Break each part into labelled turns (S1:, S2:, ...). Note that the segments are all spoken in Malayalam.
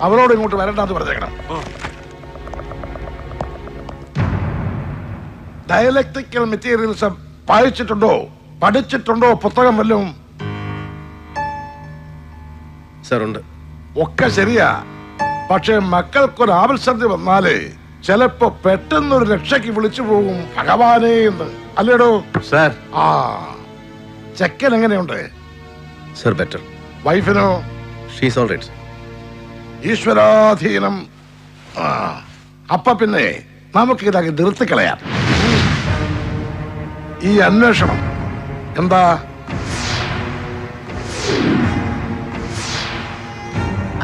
S1: അവരോട് ഇങ്ങോട്ട് വരണ്ടെന്ന് പറഞ്ഞേക്കണം. ഡയലക്ട്രിക്കൽ മെറ്റീരിയൽസ് വായിച്ചിട്ടുണ്ടോ, പഠിച്ചിട്ടുണ്ടോ? പുസ്തകം വല്ലതും?
S2: സാർ ഉണ്ട്.
S1: ഒക്കെ ശരിയാ, പക്ഷെ മക്കൾക്കൊരു ആവശ്യത വന്നാലേ ചിലപ്പോ പെട്ടെന്നൊരു രക്ഷയ്ക്ക് വിളിച്ചു പോകും ഭഗവാനേ എന്ന്. അല്ലേടോ
S2: സാർ?
S1: ആ, ചെക്കൻ എങ്ങനെയുണ്ട്
S2: സാർ? ബെറ്റർ.
S1: വൈഫിനോ?
S2: She's all right.
S1: ഈശ്വരാധീനം. അപ്പൊ പിന്നെ നമുക്ക് ഇതാക്കി നിർത്തിക്കളയാം. ഈ അന്വേഷണം എന്താ?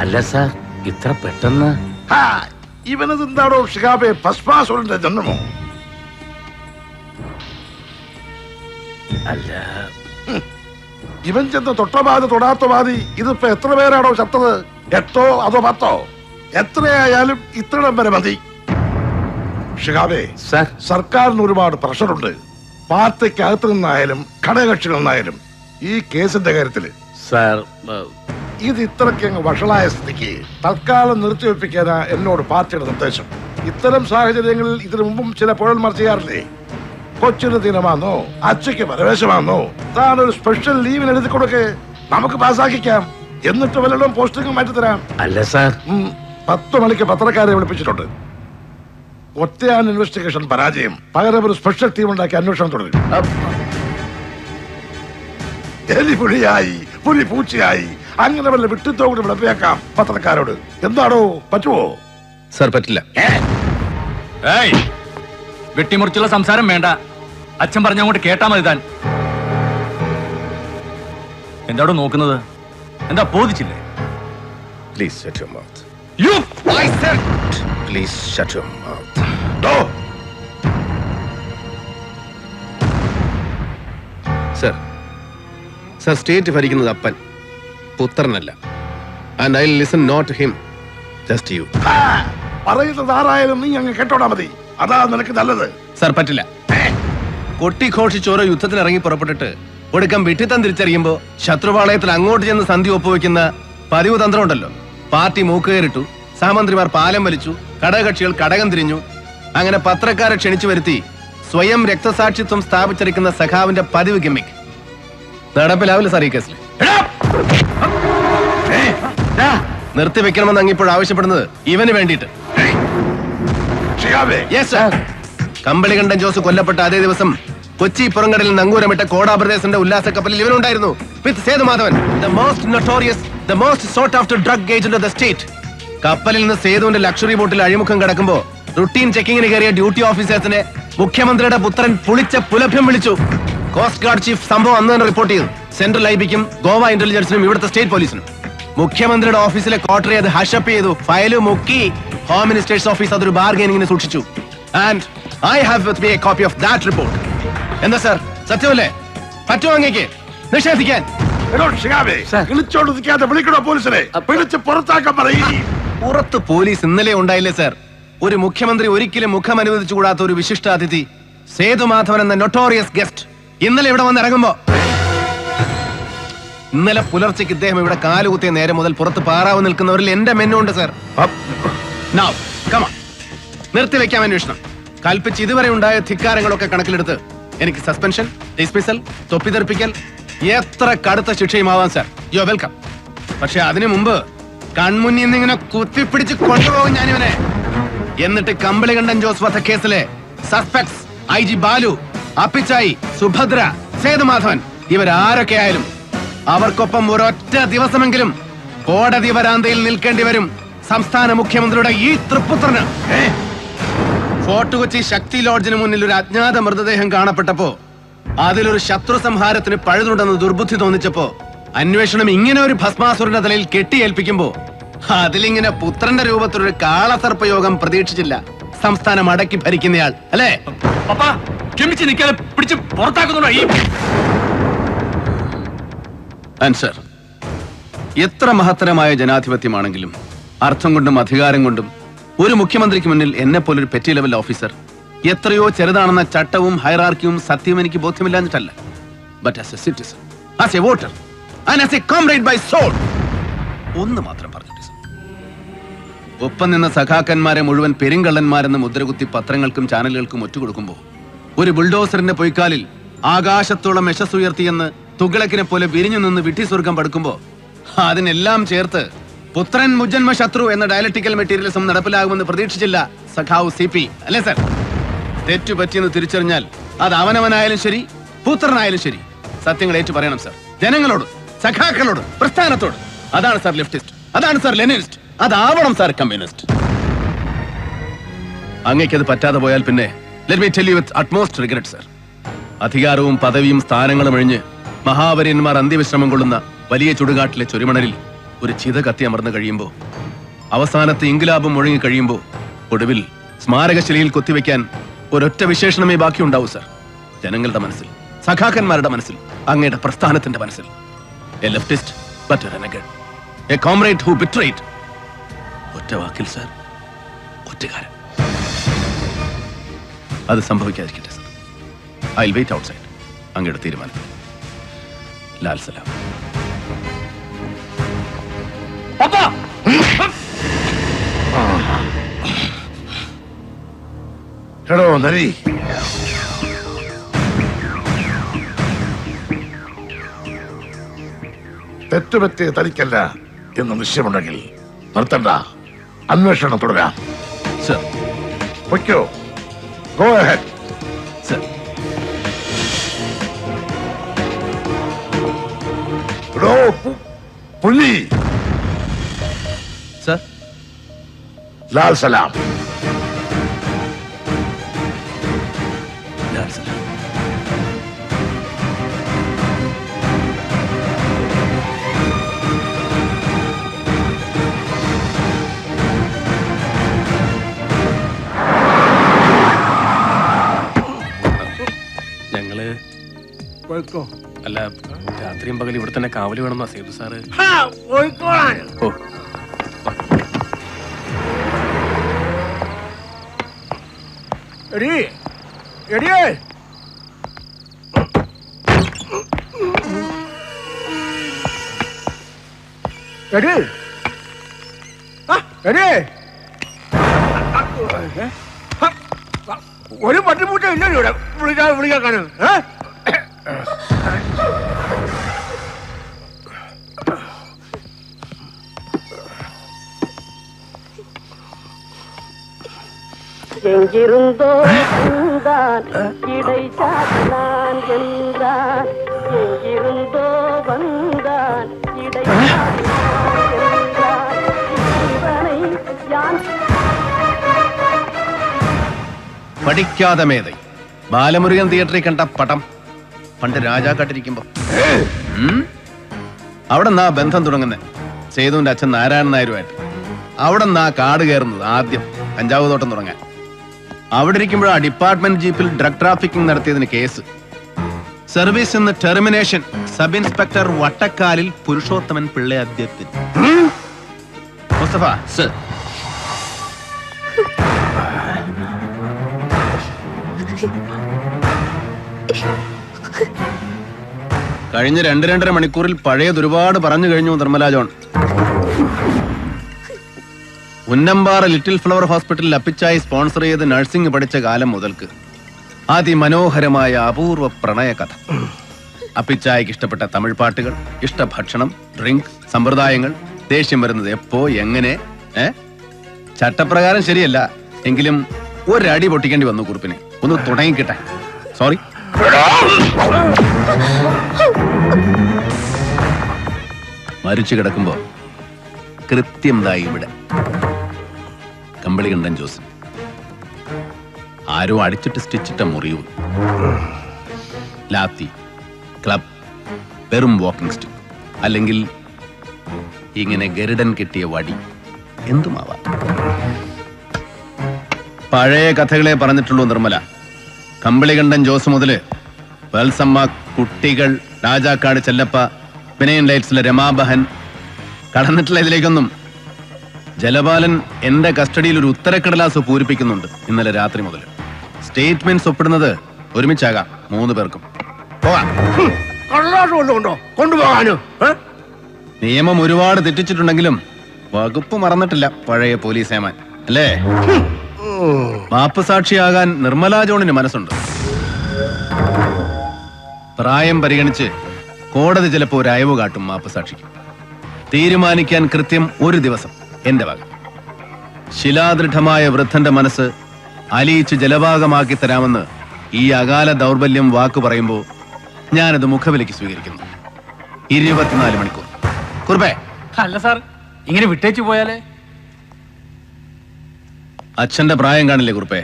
S3: അല്ല സാർ, ഇത്ര പെട്ടെന്ന്?
S1: ഇവനത് എന്താണോ ഷിഹാബെ, ഭസ്മാസുരന്റെ ജന്മമോ?
S3: അല്ല,
S1: ഇവൻ ചെന്ന് തൊട്ടബാധി തൊടാത്തബാധി ഇതിപ്പോ എത്ര പേരാണോ ചത്തത്? 8 അതോ 10? എത്രയായാലും ഇത്രയും വരെ മതി. ഷിഹാബെ
S3: സാർ,
S1: സർക്കാരിന് ഒരുപാട് പ്രഷറുണ്ട്. പാർട്ടിക്കകത്ത് നിന്നായാലും ഘടകകക്ഷികളിൽ നിന്നായാലും ഈ കേസിന്റെ കാര്യത്തില്.
S3: സാർ,
S1: ഇത് ഇത്രയ്ക്ക് അങ്ങ് വഷളായ സ്ഥിതിക്ക് തൽക്കാലം നിർത്തിവെപ്പിക്കാനാ എന്നോട് പാർട്ടിയുടെ നിർദ്ദേശം. ഇത്തരം സാഹചര്യങ്ങളിൽ ഇതിനു മുമ്പും ചില പുഴന്മാർ ചെയ്യാറില്ലേ? കൊച്ചിന് ദിനമാണോ, അച്ഛയ്ക്ക് പരവേശമാണോ, താനൊരു സ്പെഷ്യൽ ലീവിന് എഴുതി കൊടുക്ക്, നമുക്ക് പാസ്സാക്കിക്കാം. എന്നിട്ട് വല്ലതും പോസ്റ്റിംഗ് മാറ്റിത്തരാം.
S3: അല്ല സാർ,
S1: 10 മണിക്ക് പത്രക്കാരെ വിളിപ്പിച്ചിട്ടുണ്ട്. ഒറ്റയാൻ ഇൻവെസ്റ്റിഗേഷൻ പരാജയം. പകരം ഒരു സ്പെഷ്യൽ ടീം ഉണ്ടാക്കി അന്വേഷണം തുടങ്ങി. എലി പുലിയായി, പുലി പൂച്ചയായി, അങ്ങനെ വല്ല വിട്ടിത്തോട് വിളപ്പിയാക്കാം പത്രക്കാരോട്. എന്താണോ, പറ്റുമോ?
S2: സാർ പറ്റില്ല.
S4: വെട്ടിമുറിച്ചുള്ള സംസാരം വേണ്ട. അച്ഛൻ പറഞ്ഞങ്ങോട്ട് കേട്ടാ മതി. താൻ എന്താടോ നോക്കുന്നത്? എന്താ ബോധിച്ചില്ലേ?
S2: Please shut your mouth.
S4: You I said
S2: please shut your mouth. Sir, sir, state ഭരിക്കുന്നത് അപ്പൻ, പുത്രനല്ല. And I listen not to him, just you.
S1: പറയുന്നത് ആരായാലും നീ അങ്ങ് കേട്ടോടാ മതി. അതാ നിനക്ക് നല്ലത്.
S2: സർ പറ്റില്ല. കൊട്ടിഘോഷിച്ചോരോ യുദ്ധത്തിന് ഇറങ്ങി പുറപ്പെട്ടിട്ട് ഒടുക്കം വിട്ടിത്തം തിരിച്ചറിയുമ്പോ ശത്രുപാളയത്തിൽ അങ്ങോട്ട് ചെന്ന് സന്ധി ഒപ്പുവെക്കുന്ന പതിവ് തന്ത്രം ഉണ്ടല്ലോ. പാർട്ടി മൂക്കുകയറിട്ടു, സഹമന്ത്രിമാർ പാലം വലിച്ചു, ഘടകകക്ഷികൾ കടകം തിരിഞ്ഞു. അങ്ങനെ പത്രക്കാരെ ക്ഷണിച്ചു വരുത്തി സ്വയം രക്തസാക്ഷിത്വം സ്ഥാപിച്ചിരിക്കുന്ന സഖാവിന്റെ പതിവ് ഗിമ്മിക് നടപ്പിലാവില്ല സാർ ഈ കേസിൽ. നിർത്തിവെക്കണമെന്ന് അങ്ങിപ്പോൾ ആവശ്യപ്പെടുന്നത് ഇവന് വേണ്ടിയിട്ട്. കമ്പളികണ്ഠൻ ജോസ് കൊല്ലപ്പെട്ട അതേ ദിവസം കൊച്ചി പുറങ്കടലിൽ നങ്കൂരമിട്ട കോടാപ്രദേശന്റെ ഉല്ലാസ കപ്പലിൽ ഇവനുണ്ടായിരുന്നു. വിത്ത് Sethumadhavan, the most notorious, the most sought after drug agent of the state. കപ്പലിൽ നിന്ന് സേതുവിന്റെ ലക്ഷറി ബോട്ടിൽ അഴിമുഖം കിടക്കുമ്പോ റുട്ടീൻ ചെക്കിങ്ങിന് കയറിയ ഡ്യൂട്ടി ഓഫീസേഴ്സിനെ മുഖ്യമന്ത്രിയുടെ പുത്രൻ പുളിച്ച പുലഭ്യം വിളിച്ചു. കോസ്റ്റ് ഗാർഡ് ചീഫ് സംഭവം അന്ന് തന്നെ റിപ്പോർട്ട് ചെയ്തു. സെൻട്രൽ ഐബിക്കും ഗോവ ഇന്റലിജൻസിനും ഇവിടുത്തെ സ്റ്റേറ്റ് പോലീസിനും. മുഖ്യമന്ത്രിയുടെ ഓഫീസിലെ ക്വാർട്ടറി അത് ഹഷപ്പ് ചെയ്തു, ഫയല് മുക്കി. ഹോം മിനിസ്റ്റേഴ്സ് ഓഫീസ് അതൊരു ബാർഗൈനിങ്ങിന് സൂക്ഷിച്ചു. And I have with me A copy of that report. എന്താ സാർ, സത്യമല്ലേ? പറ്റുമോ അങ്ങേക്ക് നിഷേധിക്കാൻ? പുറത്ത് പോലീസ് ഇന്നലെ ഉണ്ടായില്ലേ സാർ? ഒരു മുഖ്യമന്ത്രി ഒരിക്കലും മുഖം അനുവദിച്ചുകൂടാത്ത ഒരു വിശിഷ്ടാതിഥി സേതുമാധവൻ എന്ന നൊട്ടോറിയസ് ഗസ്റ്റ് ഇന്നലെ ഇവിടെ വന്ന് ഇറങ്ങുമ്പോ, ഇന്നലെ പുലർച്ചയ്ക്ക് ഇദ്ദേഹം ഇവിടെ കാലുകുത്തിയ നേരം മുതൽ പുറത്ത് പാറാവ് നിൽക്കുന്നവരിൽ എന്റെ മെന്നുണ്ട് സാർ. നിർത്തിവെക്കാം അന്വേഷണം. കൽപ്പിച്ച് ഇതുവരെ ഉണ്ടായ ധിക്കാരങ്ങളൊക്കെ കണക്കിലെടുത്ത് എനിക്ക് സസ്പെൻഷൻ, ഡിസ്മിസൽ, തൊപ്പിതെറിപ്പിക്കൽ, എത്ര കടുത്ത ശിക്ഷയുമാവാം സാർ. You are welcome. പക്ഷെ അതിനു മുമ്പ് കൺമുന്നിൽ നിന്ന് ഇങ്ങനെ കുത്തിപ്പിടിച്ച് കൊണ്ടുപോകും ഞാനിവനെ. എന്നിട്ട് കമ്പളികണ്ഠൻ ജോസ് വധക്കേസിലെ സസ്പെക്ട്സ് IG ബാലു, അപ്പിച്ചായി, സുഭദ്ര, സേതുമാധവൻ ഇവരാരൊക്കെ ആയാലും അവർക്കൊപ്പം ഒരൊറ്റ ദിവസമെങ്കിലും കോടതി വരാന്തയിൽ നിൽക്കേണ്ടി വരും സംസ്ഥാന മുഖ്യമന്ത്രിയുടെ ഈ തൃപ്പുത്രന്. ഫോർട്ട് കൊച്ചി ശക്തി ലോഡ്ജിന് മുന്നിൽ ഒരു അജ്ഞാത മൃതദേഹം കാണപ്പെട്ടപ്പോ അതിലൊരു ശത്രു സംഹാരത്തിന് പഴുതുണ്ടെന്ന് ദുർബുദ്ധി തോന്നിച്ചപ്പോ അന്വേഷണം ഇങ്ങനെ ഒരു ഭസ്മാസുരന്റെ തലയിൽ കെട്ടിയേൽപ്പിക്കുമ്പോ അതിലിങ്ങനെ പുത്രന്റെ രൂപത്തിലൊരു കാളസർപ്പയോഗം പ്രതീക്ഷിച്ചില്ല സംസ്ഥാനം അടക്കി ഭരിക്കുന്നയാൾ, അല്ലേ?
S4: പിടിച്ച് പുറത്താക്കുന്നുണ്ടോ ഈ
S2: ആൻസർ? എത്ര മഹത്തരമായ ജനാധിപത്യമാണെങ്കിലും അർത്ഥം കൊണ്ടും അധികാരം കൊണ്ടും ഒരു മുഖ്യമന്ത്രിക്ക് മുന്നിൽ എന്നെ പോലൊരു പെറ്റി ലെവൽ ഓഫീസർ എത്രയോ ചെറുതാണെന്ന ചട്ടവും ഹൈറാർക്കിയും സത്യവും എനിക്ക് ബോധ്യമില്ലാഞ്ഞിട്ടല്ല. But as a citizen, as a voter and as a comrade by soul ഒന്ന് മാത്രം പറഞ്ഞിട്ട് ഒപ്പം നിന്ന സഖാക്കന്മാരെ മുഴുവൻ പെരുങ്കള്ളന്മാരെന്ന് മുദ്രകുത്തി പത്രങ്ങൾക്കും ചാനലുകൾക്കും ഒറ്റുകൊടുക്കുമ്പോ ഒരു ബുൾഡോസറിന്റെ പൊയ്ക്കാലിൽ ആകാശത്തോളം യശസ്സുയർത്തിയെന്ന് തുഗ്ലക്കിനെ പോലെ വിരിഞ്ഞു നിന്ന് വിട്ടി സ്വർഗം പടുക്കുമ്പോ അതിനെല്ലാം ചേർത്ത് പുത്രൻ മുജന്മ ശത്രു എന്ന ഡയലക്ടിക്കൽ മെറ്റീരിയലിസം നടപ്പിലാകുമെന്ന് പ്രതീക്ഷിച്ചില്ല സഖാവ് CP, അല്ലേ സർ? തെറ്റുപറ്റിയെന്ന് തിരിച്ചറിഞ്ഞാൽ അത് അവനവനായാലും ശരി, പുത്രനായാലും ശരി, സത്യങ്ങൾ ഏറ്റു പറയണം സർ. ജനങ്ങളോട്, സഖാക്കളോട്, പ്രസ്ഥാനത്തോട്. അതാണ് സർ ലെഫ്റ്റിസ്റ്റ്, അതാണ് സർ ലെനിനിസ്റ്റ്, അതാവണം സർ കമ്മ്യൂണിസ്റ്റ്. അങ്ങേക്കത് പറ്റാതെ പോയാൽ പിന്നെ let me tell you with utmost regret sir, അധികാരവും പദവിയും സ്ഥാനങ്ങളും ഒഴിഞ്ഞ് മഹാവര്യന്മാർ അന്ത്യവിശ്രമം കൊള്ളുന്ന വലിയ ചുടുകാട്ടിലെ ചൊരിമണലിൽ ഒരു ചിത കത്തി അമർന്നു കഴിയുമ്പോൾ, അവസാനത്തെ ഇൻകിലാബും മുഴങ്ങി കഴിയുമ്പോൾ, ഒടുവിൽ സ്മാരകശിലയിൽ കൊത്തിവെക്കാൻ ഒരൊറ്റ വിശേഷണമേ ബാക്കിയുണ്ടാവൂ സർ. ജനങ്ങളുടെ മനസ്സിൽ, സഖാക്കന്മാരുടെ മനസ്സിൽ, അങ്ങയുടെ പ്രസ്ഥാനത്തിന്റെ മനസ്സിൽ. A leftist but a renegade, a comrade who betrayed. ഒറ്റ വാക്കിൽ സർ, ഒറ്റക്കാരൻ. അത് സംഭവിക്കാതിരിക്കട്ടെ sir. I will wait outside. അങ്ങയുടെ തീരുമാനം. ലാൽ സലാം.
S1: എടോ നരി, തെറ്റുപറ്റിയ തനിക്കല്ല എന്ന് നിശ്ചയമുണ്ടെങ്കിൽ നിർത്തണ്ട, അന്വേഷണം തുടരാം.
S2: സർ.
S1: പൊയ്ക്കോ, ഗോ അഹെഡ്.
S2: സർ.
S1: എടോ പുലി.
S2: സർ.
S1: ലാൽ സലാം.
S2: ലാൽ സലാം.
S5: ഞങ്ങള് അല്ല, രാത്രിയും പകൽ ഇവിടെ തന്നെ കാവല് വേണമെന്നാ സേതു സാറ്. ഓ,
S6: ഒരു പട്ടിപ്പൂട്ട ഇല്ലല്ലോ ഇവിടെ വിളിക്കാക്കാണ്.
S7: எங்கிருந்தோ வந்தான் இடை சாத்தினான் என்றான், எங்கிருந்தோ வந்தான் இடை சாத்தினான் என்றான், இவனை யான்.
S2: പഠിക്കാതെ മേധൈ ബാലമുരുകൻ തിയേറ്ററിൽ കണ്ട പടം പണ്ട് രാജാക്കാട്ടിരിക്കുമ്പോ അവിടെ നിന്നാ ബന്ധം തുടങ്ങുന്നത് സേതുവിന്റെ അച്ഛൻ നാരായണൻ നായരുമായിട്ട്. അവിടെ നിന്നാ കാട് കയറുന്നത് ആദ്യം കഞ്ചാവ് തോട്ടം തുടങ്ങാൻ. അവിടെ ഇരിക്കുമ്പോഴാ ഡിപ്പാർട്ട്മെന്റ് ജീപ്പിൽ ഡ്രഗ് ട്രാഫിക്കിംഗ് നടത്തിയതിന് കേസ്. സർവീസ് നിന്ന് termination. Sub inspector Vattakkalil Purushothaman Pillai അധ്യക്ഷൻ. മുസ്തഫ
S3: സർ.
S2: കഴിഞ്ഞ 2-2.5 മണിക്കൂറിൽ പഴയത് ഒരുപാട് പറഞ്ഞു കഴിഞ്ഞു Nirmala John. Unnampara little flower ഹോസ്പിറ്റലിൽ അപ്പിച്ചായി സ്പോൺസർ ചെയ്ത് നഴ്സിംഗ് പഠിച്ച കാലം മുതൽക്ക് അതിമനോഹരമായ അപൂർവ പ്രണയ കഥ. അപ്പിച്ചായിക്ക് ഇഷ്ടപ്പെട്ട തമിഴ് പാട്ടുകൾ, ഇഷ്ടഭക്ഷണം, ഡ്രിങ്ക്, സമ്പ്രദായങ്ങൾ, ദേഷ്യം വരുന്നത് എപ്പോ എങ്ങനെ. ചട്ടപ്രകാരം ശരിയല്ല, എങ്കിലും ഒരടി പൊട്ടിക്കേണ്ടി വന്നു കുറിപ്പിനെ. ഒന്ന് തുടങ്ങിക്കിട്ടെ. സോറി. മരിച്ചു കിടക്കുമ്പോ കൃത്യം ദാ ഇവിടെ കമ്പളികണ്ഠൻ ജോസ്. ആരോ അടിച്ചിട്ട് സ്റ്റിച്ചിട്ട മുറിവ്, ലാത്തി, ക്ലബ്, വെറും വാക്കിംഗ് സ്റ്റിക്ക്, അല്ലെങ്കിൽ ഇങ്ങനെ ഗരുഡൻ കെട്ടിയ വടി, എന്തുമാവാം. പഴയ കഥകളെ പറഞ്ഞിട്ടുള്ളൂ നിർമ്മല. കമ്പളികണ്ഠൻ ജോസ് മുതല് വത്സമ്മ, കുട്ടികൾ, രാജാക്കാട് ചെല്ലപ്പ, വിനയൻ ലൈറ്റ്സിലെ രമാബഹൻ, കടന്നിട്ടുള്ള ഇതിലേക്കൊന്നും. ജലപാലൻ എന്റെ കസ്റ്റഡിയിൽ ഒരു ഉത്തരക്കടലാസ് പൂരിപ്പിക്കുന്നുണ്ട് ഇന്നലെ രാത്രി മുതൽ. സ്റ്റേറ്റ്മെന്റ്സ് ഒപ്പിടുന്നത് ഒരുമിച്ചാകാം 3 പേർക്കും. പോകാം.
S6: കടലാസ് കൊണ്ടുപോകാനോ?
S2: നിയമം ഒരുപാട് തെറ്റിച്ചിട്ടുണ്ടെങ്കിലും വകുപ്പ് മറന്നിട്ടില്ല പഴയ പോലീസ് ഏമാൻ അല്ലേ? മാപ്പ് സാക്ഷിയാകാൻ നിർമ്മലാ ജോണിന് മനസ്സുണ്ട്. പ്രായം പരിഗണിച്ച് കോടതി ചിലപ്പോൾ ഒരു അയവ് കാട്ടും മാപ്പ് സാക്ഷിക്ക്. തീരുമാനിക്കാൻ കൃത്യം ഒരു ദിവസം എന്റെ വക. ശിലാദൃഢമായ വൃദ്ധന്റെ മനസ്സ് അലിയിച്ച് ജലഭാഗമാക്കി തരാമെന്ന് ഈ അകാല ദൗർബല്യം വാക്കു പറയുമ്പോൾ ഞാനത് മുഖവിലേക്ക് സ്വീകരിക്കുന്നു. 24 മണിക്കൂർ. കുറുപ്പേ,
S4: അല്ല സാർ, ഇങ്ങനെ വിട്ടേച്ചു പോയാലേ?
S2: അച്ഛന്റെ പ്രായം കാണില്ലേ കുറുപ്പേ?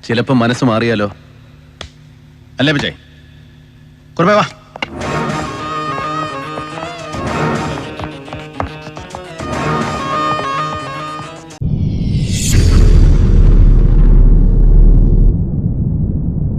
S2: ചിലപ്പോ മനസ്സ് മാറിയാലോ. അല്ലേ വിജയ്? കുറുപ്പേ വാ.